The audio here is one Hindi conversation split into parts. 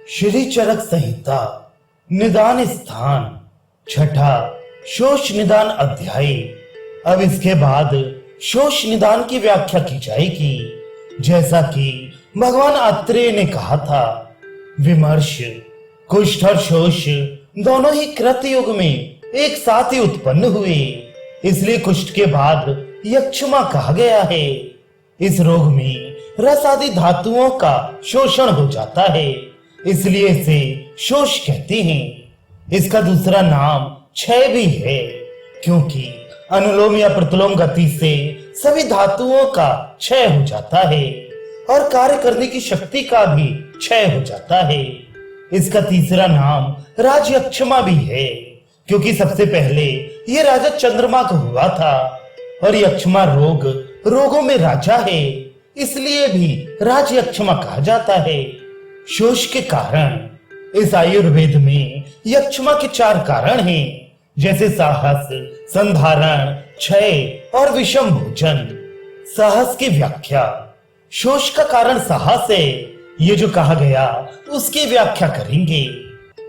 श्री चरक संहिता निदान स्थान छठा शोष निदान अध्याय। अब इसके बाद शोष निदान की व्याख्या की जाएगी। जैसा कि भगवान आत्रेय ने कहा था, विमर्श कुष्ठ और शोष दोनों ही कृत युग में एक साथ ही उत्पन्न हुए, इसलिए कुष्ठ के बाद यक्षमा कहा गया है। इस रोग में रस आदि धातुओं का शोषण हो जाता है, इसलिए इसे शोष कहते हैं। इसका दूसरा नाम क्षय भी है, क्योंकि अनुलोम या प्रतिलोम गति से सभी धातुओं का क्षय हो जाता है और कार्य करने की शक्ति का भी क्षय हो जाता है। इसका तीसरा नाम राजयक्षमा भी है, क्योंकि सबसे पहले ये राजा चंद्रमा को हुआ था और यक्षमा रोग रोगों में राजा है, इसलिए भी राजयक्षमा कहा जाता है। शोष के कारण इस आयुर्वेद में यक्षमा के 4 कारण हैं, जैसे साहस, संधारण, क्षय और विषम भोजन। साहस की व्याख्या। शोष का कारण साहस है, ये जो कहा गया उसकी व्याख्या करेंगे।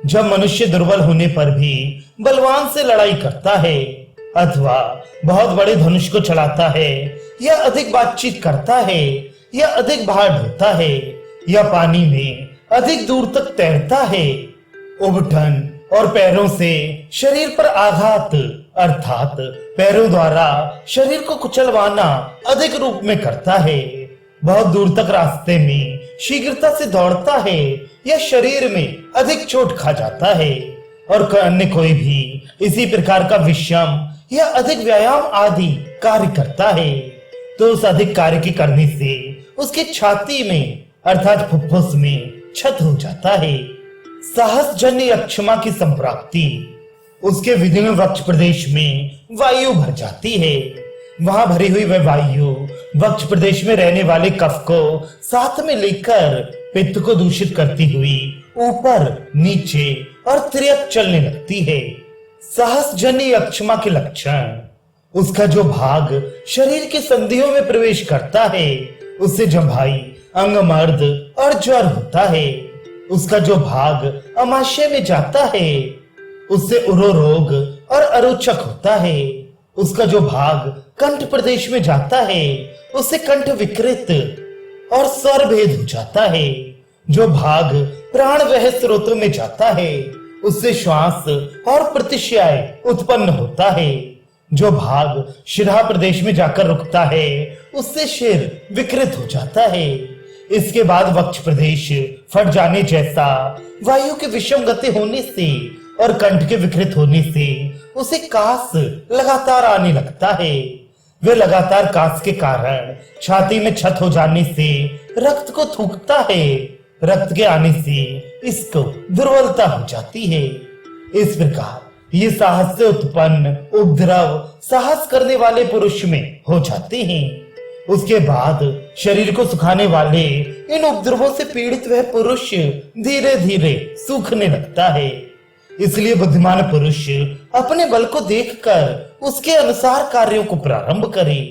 जब मनुष्य दुर्बल होने पर भी बलवान से लड़ाई करता है, अथवा बहुत बड़े धनुष को चलाता है, या अधिक बातचीत करता है, या अधिक भार ढोता है, या पानी में अधिक दूर तक तैरता है, उबटन और पैरों से शरीर पर आघात अर्थात पैरों द्वारा शरीर को कुचलवाना अधिक रूप में करता है, बहुत दूर तक रास्ते में शीघ्रता से दौड़ता है, या शरीर में अधिक चोट खा जाता है, और अन्य कोई भी इसी प्रकार का विषम या अधिक व्यायाम आदि कार्य करता है, तो उस अधिक कार्य के करने से उसकी छाती में अर्थात फुफ्फुस में क्षत हो जाता है। साहस जन्य यक्षमा की संप्राप्ति। उसके विदीर्ण वक्ष प्रदेश में वायु भर जाती है। वहां भरी हुई वह वायु वक्ष प्रदेश में रहने वाले कफ को साथ में लेकर पित्त को दूषित करती हुई ऊपर नीचे और त्रियक चलने लगती है। साहस जन्य यक्षमा के लक्षण। उसका जो भाग शरीर की संधियों में प्रवेश करता है, उससे जम्भाई, अंगमर्द और ज्वर होता है। उसका जो भाग अमाशय में जाता है, उससे उरो रोग और अरोचक होता है। उसका जो भाग कंठ प्रदेश में जाता है, उससे कंठ विकृत और स्वर भेद हो जाता है। जो भाग प्राण वह स्रोतों में जाता है, उससे श्वास और प्रतिशय उत्पन्न होता है। जो भाग शिरा प्रदेश में जाकर रुकता है, उससे शिर विकृत हो जाता है। इसके बाद वक्ष प्रदेश फट जाने जैसा वायु के विषम गति होने से और कंठ के विकृत होने से उसे कास लगातार आने लगता है। वे लगातार कास के कारण छाती में क्षत हो जाने से रक्त को थूकता है। रक्त के आने से इसको दुर्बलता हो जाती है। इस प्रकार ये साहस से उत्पन्न उपद्रव साहस करने वाले पुरुष में हो जाते हैं। उसके बाद शरीर को सुखाने वाले इन उपद्रवों से पीड़ित वह पुरुष धीरे धीरे सूखने लगता है। इसलिए बुद्धिमान पुरुष अपने बल को देखकर उसके अनुसार कार्यों को प्रारंभ करे,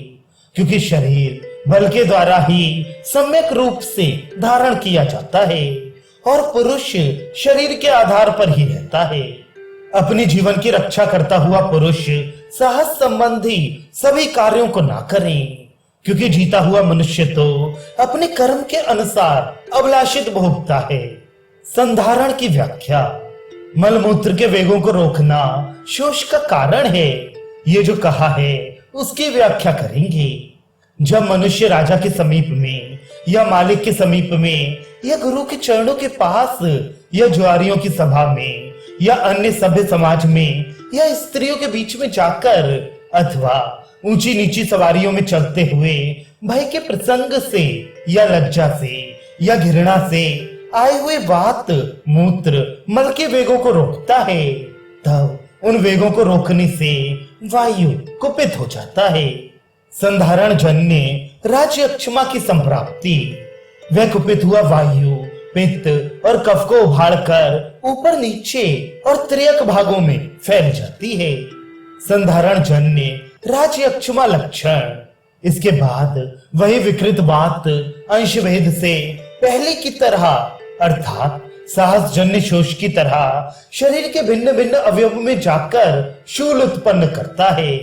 क्योंकि शरीर बल के द्वारा ही सम्यक रूप से धारण किया जाता है और पुरुष शरीर के आधार पर ही रहता है। अपने जीवन की रक्षा करता हुआ पुरुष साहस संबंधी सभी कार्यों को ना करे, क्योंकि जीता हुआ मनुष्य तो अपने कर्म के अनुसार अभिलाषित भोगता है। संधारण की व्याख्या। मलमूत्र के वेगों को रोकना शोष का कारण है, ये जो कहा है उसकी व्याख्या करेंगे। जब मनुष्य राजा के समीप में या मालिक के समीप में या गुरु के चरणों के पास या जुआरियों की सभा में या अन्य सभ्य समाज में या स्त्रियों के बीच में जाकर अथवा ऊंची नीची सवारियों में चलते हुए भय के प्रसंग से या लज्जा से या घृणा से आए हुए वात, मूत्र, मल के वेगों को रोकता है, तब उन वेगों को रोकने से वायु कुपित हो जाता है। संधारण जन्य राजयक्षमा की संप्राप्ति। वह कुपित हुआ वायु पित्त और कफ को उभाड़कर ऊपर नीचे और त्रियक भागों में फैल जाती है। संधारण जन्य राजयक्षमा लक्षण। इसके बाद वही विकृत बात अंश भेद से पहले की तरह अर्थात साहस जन्य शोष की तरह शरीर के भिन्न भिन्न अवयव में जाकर शूल उत्पन्न करता है,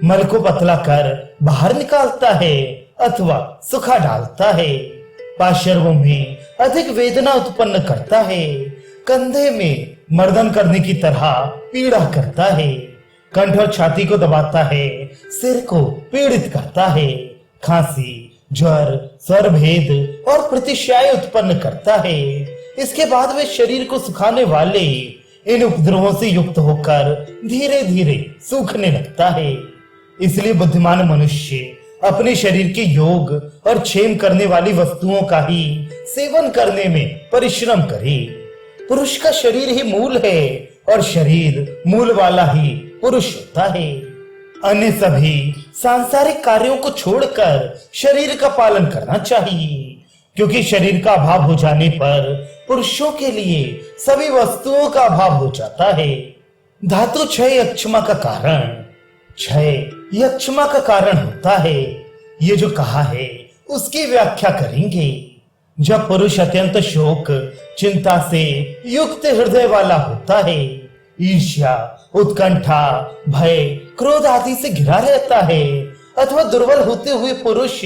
मल को पतला कर बाहर निकालता है अथवा सुखा डालता है, पार्श्वों में अधिक वेदना उत्पन्न करता है, कंधे में मर्दन करने की तरह पीड़ा करता है, कंठ और छाती को दबाता है, सिर को पीड़ित करता है, खांसी, ज्वर, स्वर भेद और प्रतिशय उत्पन्न करता है। इसके बाद वे शरीर को सुखाने वाले इन उपद्रवों से युक्त होकर धीरे धीरे सूखने लगता है। इसलिए बुद्धिमान मनुष्य अपने शरीर के योग और क्षेम करने वाली वस्तुओं का ही सेवन करने में परिश्रम करे। पुरुष का शरीर ही मूल है और शरीर मूल वाला ही पुरुष होता है। अन्य सभी सांसारिक कार्यों को छोड़कर शरीर का पालन करना चाहिए, क्योंकि शरीर का अभाव हो जाने पर पुरुषों के लिए सभी वस्तुओं का अभाव हो जाता है। धातु क्षय यक्षमा का कारण, क्षय यक्षमा का कारण होता है। ये जो कहा है उसकी व्याख्या करेंगे। जब पुरुष अत्यंत शोक चिंता से युक्त हृदय वाला होता है, ईर्ष्या, उत्कंठा, भय, क्रोध आदि से घिरा रहता है, अथवा दुर्बल होते हुए पुरुष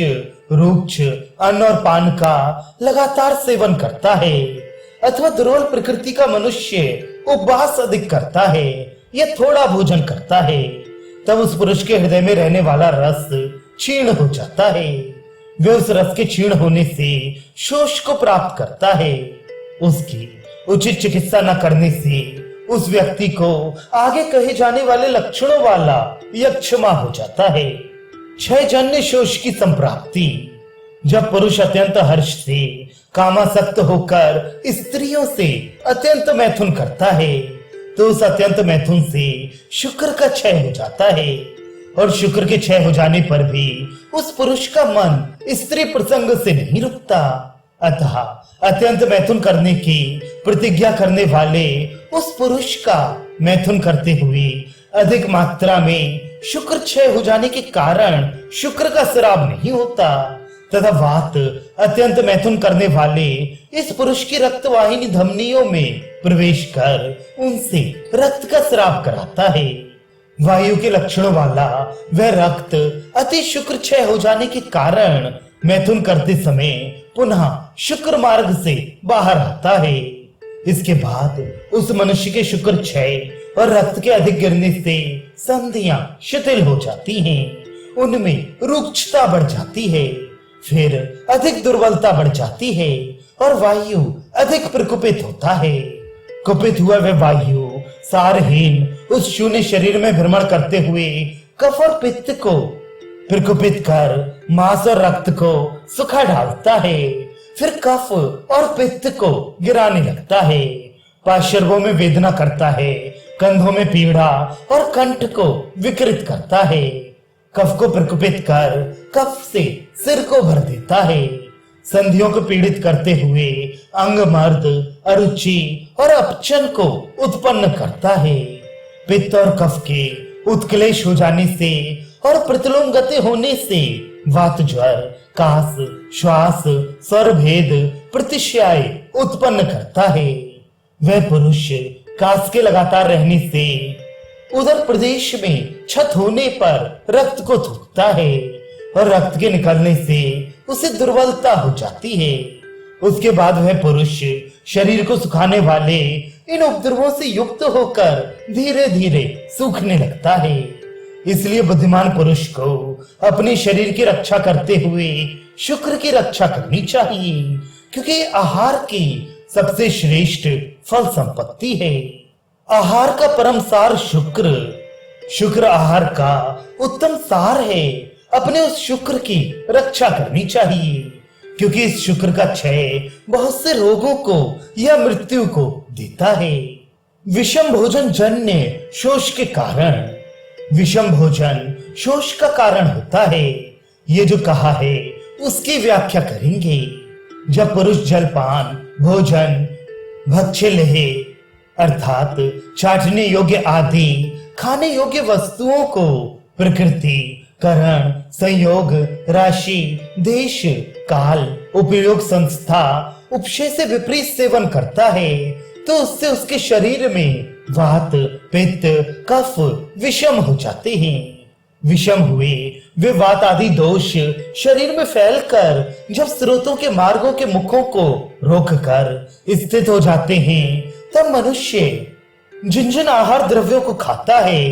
रुक्ष अन्न और पान का लगातार सेवन करता है, अथवा दुर्बल प्रकृति का मनुष्य उपवास अधिक करता है या थोड़ा भोजन करता है, तब उस पुरुष के हृदय में रहने वाला रस क्षीण हो जाता है। वे उस रस के क्षीण होने से शोष को प्राप्त करता है। उसकी उचित चिकित्सा न करने से उस व्यक्ति को आगे कहे जाने वाले लक्षणों वाला यक्षमा हो जाता है। क्षय जन्य शोष की संप्राप्ति, जब पुरुष अत्यंत हर्ष से कामासक्त होकर स्त्रियों से अत्यंत मैथुन करता है, तो उस अत्यंत मैथुन से शुक्र का क्षय हो जाता है, और शुक्र के क्षय हो जाने पर भी उस पुरुष का मन स्त्री प्रसंग से नहीं रुकता। अतः अत्यंत मैथुन करने की प्रतिज्ञा करने वाले उस पुरुष का मैथुन करते हुए अधिक मात्रा में शुक्र क्षय हो जाने के कारण शुक्र का श्राप नहीं होता, तथा वात अत्यंत मैथुन करने वाले इस पुरुष की रक्तवाहिनी धमनियों में प्रवेश कर उनसे रक्त का श्राप कराता है। वायु के लक्षणों वाला वह रक्त अति शुक्र क्षय हो जाने के कारण मैथुन करते समय पुनः शुक्र मार्ग से बाहर आता है। इसके बाद उस मनुष्य के शुक्र क्षय और रक्त के अधिक गिरने से संधियां शिथिल हो जाती हैं, उनमें रुक्षता बढ़ जाती है, फिर अधिक दुर्बलता बढ़ जाती है और वायु अधिक प्रकुपित होता है। कुपित हुआ वह वायु सारहीन उस शून्य शरीर में भ्रमण करते हुए कफ और पित्त को प्रकुपित कर मांस और रक्त को सुखा डालता है, फिर कफ और पित्त को गिराने लगता है, पार्श्वों में वेदना करता है, कंधों में पीड़ा और कंठ को विकृत करता है, कफ को प्रकुपित कर कफ से सिर को भर देता है, संधियों को पीड़ित करते हुए अंग मर्द, अरुचि और अपचन को उत्पन्न करता है, पित्त और कफ के उत्क्लेश हो जाने से और प्रतिलोम गति होने से वात ज्वर, कास, श्वास, स्वर भेद, प्रतिशय उत्पन्न करता है। वह पुरुष कास के लगातार रहने से उदर प्रदेश में क्षत होने पर रक्त को थूकता है और रक्त के निकलने से उसे दुर्बलता हो जाती है। उसके बाद वह पुरुष शरीर को सुखाने वाले इन उपद्रवों से युक्त होकर धीरे धीरे सूखने लगता है। इसलिए बुद्धिमान पुरुष को अपने शरीर की रक्षा करते हुए शुक्र की रक्षा करनी चाहिए, क्योंकि आहार की सबसे श्रेष्ठ फल संपत्ति है। आहार का परम सार शुक्र, शुक्र आहार का उत्तम सार है। अपने उस शुक्र की रक्षा करनी चाहिए, क्योंकि इस शुक्र का क्षय बहुत से रोगों को या मृत्यु को देता है। विषम भोजन जन्य शोष के कारण, विषम भोजन शोष का कारण होता है। ये जो कहा है उसकी व्याख्या करेंगे। जब पुरुष जलपान, भोजन, भक्ष्य लेहे अर्थात चाटने योग्य आदि खाने योग्य वस्तुओं को प्रकृति, करण, संयोग, राशि, देश, काल, उपयोग, संस्था, उपशय से विपरीत सेवन करता है तो उससे उसके शरीर में वात, पित्त, कफ, विषम हो जाते हैं। विषम हुए वे वात आदि दोष शरीर में फैलकर जब स्रोतों के मार्गों के मुखों को रोककर स्थित हो जाते हैं, तब मनुष्य जिन जिन आहार द्रव्यों को खाता है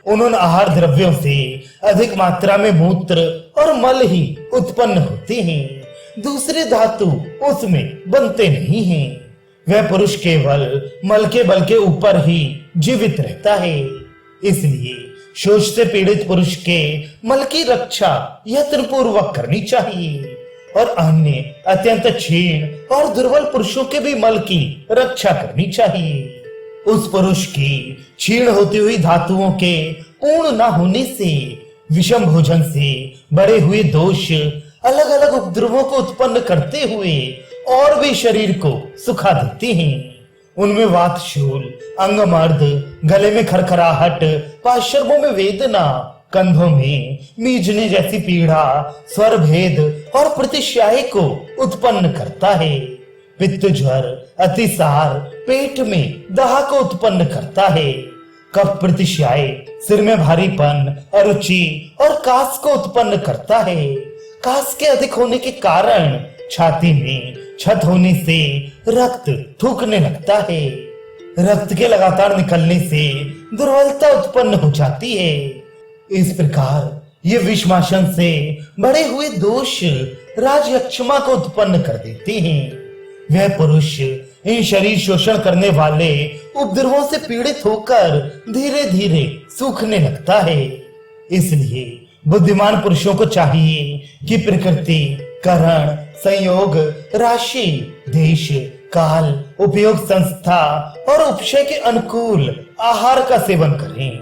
उन आहार द्रव्यों से अधिक मात्रा में मूत्र और मल ही उत्पन्न होते हैं। दूसरे धातु उसमें बनते नहीं हैं। वह पुरुष केवल मल के बल के ऊपर ही जीवित रहता है। इसलिए शोष से पीड़ित पुरुष के मल की रक्षा यत्नपूर्वक करनी चाहिए और अन्य अत्यंत क्षीण और दुर्बल पुरुषों के भी मल की रक्षा करनी चाहिए। उस पुरुष की क्षीण होती हुई धातुओं के पूर्ण न होने से विषम भोजन से बड़े हुए दोष अलग अलग उपद्रवों को उत्पन्न करते हुए और भी शरीर को सुखा देते हैं। उनमें वातशूल, अंगमर्द, गले में खरखराहट, पार्श्वों में वेदना, कंधों में मीजने जैसी पीड़ा, स्वर भेद और प्रतिश्याय को उत्पन्न करता है। पित्त ज्वर, अतिसार पेट में दाह को उत्पन्न करता है। कफ प्रतिश्याय सिर में भारीपन, अरुचि और कास को उत्पन्न करता है। कास के अधिक होने के कारण छाती में छत होने से रक्त थूकने लगता है। रक्त के लगातार निकलने से दुर्बलता उत्पन्न हो जाती है। इस प्रकार ये विषमाशन से बड़े हुए दोष राजयक्षमा को उत्पन्न कर देते हैं। वह पुरुष इन शरीर शोषण करने वाले उपद्रवों से पीड़ित होकर धीरे धीरे सूखने लगता है। इसलिए बुद्धिमान पुरुषों को चाहिए कि प्रकृति, करण, संयोग, राशि, देश, काल, उपयोग संस्था और उपशय के अनुकूल आहार का सेवन करें।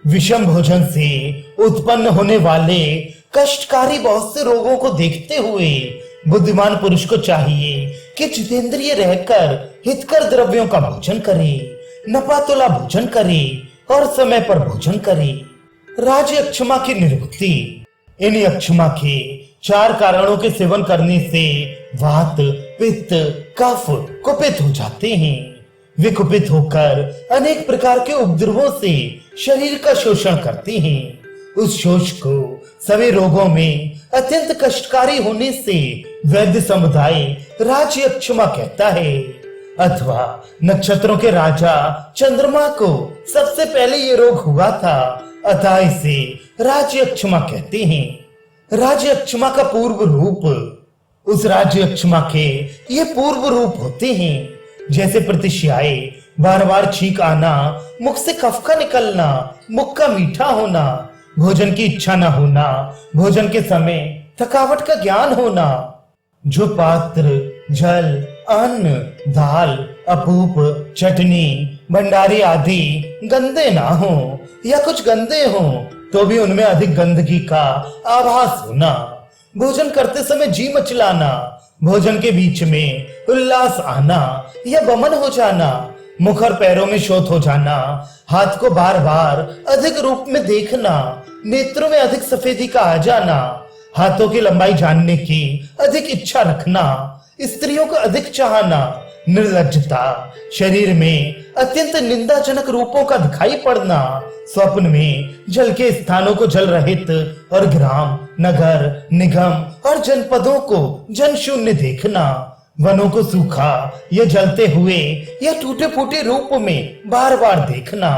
विषम भोजन से उत्पन्न होने वाले कष्टकारी बहुत से रोगों को देखते हुए बुद्धिमान पुरुष को चाहिए कि जितेंद्रिय रहकर हितकर द्रव्यों का भोजन करे, नपातुला भोजन करे और समय पर भोजन करे। राज्य अक्षमा की निवृत्ति। इन अक्षमा के 4 कारणों के सेवन करने से वात, पित्त, कफ कुपित हो जाते हैं। वे कुपित होकर अनेक प्रकार के उपद्रवों से शरीर का शोषण करते हैं। उस शोष को सभी रोगों में अत्यंत कष्टकारी होने से वैद्य समुदाय राज्य अक्षमा कहता है, अथवा नक्षत्रों के राजा चंद्रमा को सबसे पहले ये रोग हुआ था, अतः इसे राज्य अक्षमा कहते हैं। राज्य अक्षमा का पूर्व रूप। उस राज्य अक्षमा के ये पूर्व रूप होते हैं, जैसे प्रतिश्याय, बार बार छींक आना, मुख से कफ का निकलना, मुख का मीठा होना, भोजन की इच्छा न होना, भोजन के समय थकावट का ज्ञान होना, जो पात्र, जल, अन्न, दाल, अपूप, चटनी, भंडारी आदि गंदे ना हो या कुछ गंदे हो तो भी उनमें अधिक गंदगी का आभास होना, भोजन करते समय जी मचलाना, भोजन के बीच में उल्लास आना या बमन हो जाना, मुख और पैरों में शोथ हो जाना, हाथ को बार बार अधिक रूप में देखना, नेत्रों में अधिक सफेदी का आ जाना, हाथों की लंबाई जानने की अधिक इच्छा रखना, स्त्रियों को अधिक चाहना, निर्लज्जता, शरीर में अत्यंत निंदाजनक रूपों का दिखाई पड़ना, स्वप्न में जल के स्थानों को जल रहित और ग्राम, नगर, निगम और जनपदों को जन शून्य देखना, वनों को सूखा या जलते हुए या टूटे फूटे रूप में बार बार देखना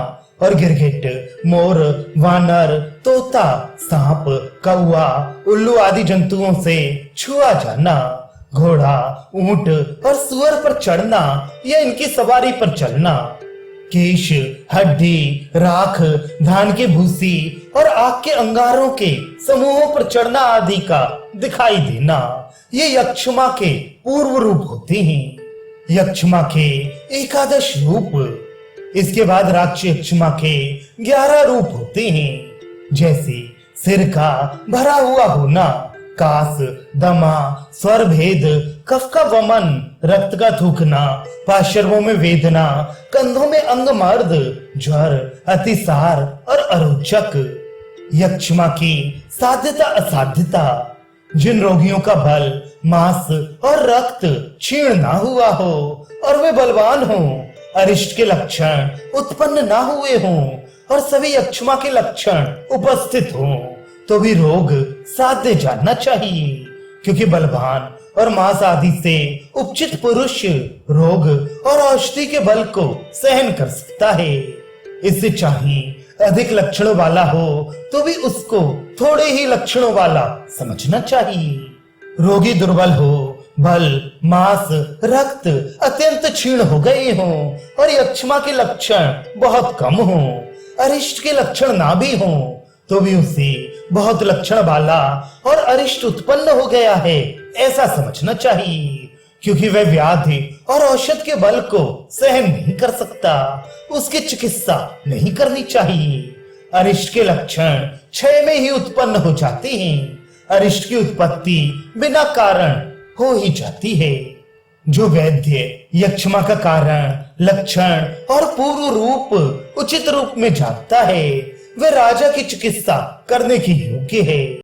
और गिरगिट, मोर, वानर, तोता, सांप, कौआ, उल्लू आदि जंतुओं से छुआ जाना, घोड़ा, ऊंट और सुअर पर चढ़ना या इनकी सवारी पर चलना, केश, हड्डी, राख, धान की भूसी और आग के अंगारों के समूहों पर चढ़ना आदि का दिखाई देना, ये यक्षमा के पूर्व रूप होते हैं। यक्षमा के 11 रूप। इसके बाद राक्षस यक्षमा के 11 रूप होते हैं, जैसे सिर का भरा हुआ होना, कास, दमा, स्वर भेद, कफ का वमन, रक्त का थूकना, पार्श्वों में वेदना, कंधों में अंगमर्द, ज्वर, अतिसार और अरोचक। यक्षमा की साध्यता असाध्यता। जिन रोगियों का बल मांस और रक्त क्षीण ना हुआ हो और वे बलवान हो, अरिष्ट के लक्षण उत्पन्न ना हुए हों और सभी यक्षमा के लक्षण उपस्थित हों, तो भी रोग साध्य जानना चाहिए, क्योंकि बलवान और मांस आदि से उपचित पुरुष रोग और औषधि के बल को सहन कर सकता है। इससे चाहे अधिक लक्षणों वाला हो तो भी उसको थोड़े ही लक्षणों वाला समझना चाहिए। रोगी दुर्बल हो, बल, मांस, रक्त अत्यंत क्षीण हो गए हों और यक्षमा के लक्षण बहुत कम हों, अरिष्ट के लक्षण ना भी हों, तो भी उसे बहुत लक्षण वाला और अरिष्ट उत्पन्न हो गया है ऐसा समझना चाहिए, क्योंकि वह व्याधि और औषध के बल को सहन नहीं कर सकता, उसकी चिकित्सा नहीं करनी चाहिए। अरिष्ट के लक्षण क्षय में ही उत्पन्न हो जाते हैं, अरिष्ट की उत्पत्ति बिना कारण हो ही जाती है। जो वैद्य यक्षमा का कारण, लक्षण और पूर्व रूप उचित रूप में जानता है, वह राजा की चिकित्सा करने के योग्य है।